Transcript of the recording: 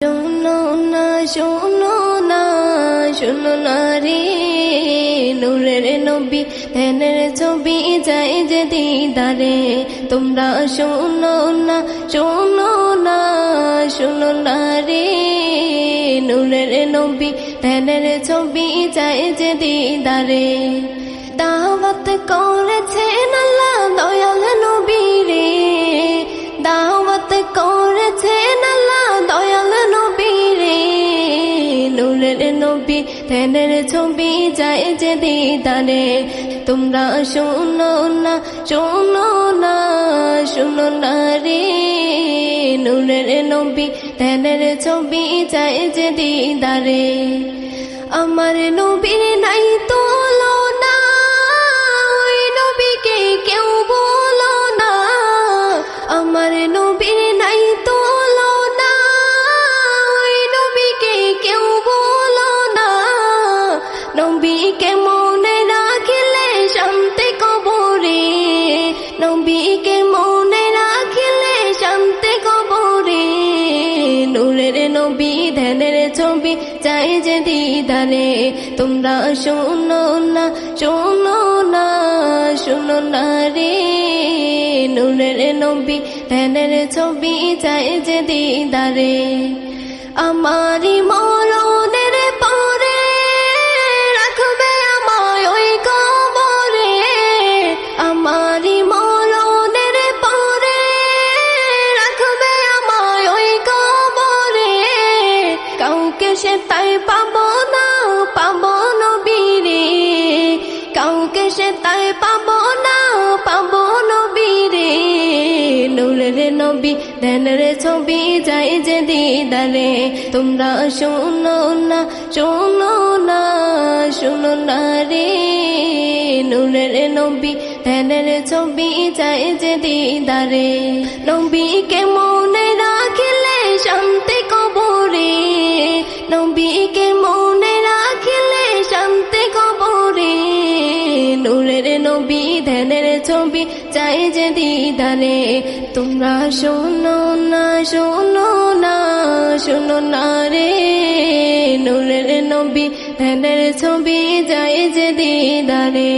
শোনো না শোনো না শোনো না রে নূরের নবী ধ্যানের ছবি যায় যে দিদারে তোমরা শোনো না শোনো না শোনো না রে নূরের নবী ধ্যানের ছবি যায় যে দিদারে দাওয়াত করেছেন আল্লাহ দয়াল নবী রে দাওয়াত করেছেন আল্লাহ দয়াল নবী রে নূরের নবী ধ্যানের ছবি যায় যে দিদারে তোমরা শোনো না শোনো না শোনো না রে নূরের নবী ধ্যানের ছবি যায় যে দিদারে আমার নবীর নাই তুলনা ওই নবীকে কেউ বলো না আমার নবীর নাই তুলনা ওই নবীকে কেউ বলো না নবীকে মনে রাখিলে শান্তি কবরে নবীকে মনে রাখিলে শান্তি কবরে নূরের নবী ধ্যানের ছবি চাই যে দিদারে তোমরা শোনো না শোনো না শোনো না রে নূরের নবী ধ্যানের ছবি চাই যে দিদারে আমারি মরণের পরে রাখবে আমায় ওই কবরে আমারি মরণের পরে রাখবে আমায় ওই কবরে কাউকে সে তাই পাবো না পাবো নবীরে কাউকে সে তাই পাবো না পাবো নবীরে নূরের নবী ধ্যানের ছবি যায় যে দিদারে তোমরা শোনো না শোনো না শোনো না রে নূরের নবী ধ্যানের ছবি যায় যে দিদারে নবীকে মনে রাখিলে শান্তি কবরে নবীকে মনে রাখিলে শান্তি কবরে নূরের নবী ধ্যানের ছবি চাই যে দিদারে তোমরা শোনো না শোনো না শোনো না রে নূরের নবী ধ্যানের ছবি যায় যে দিদারে।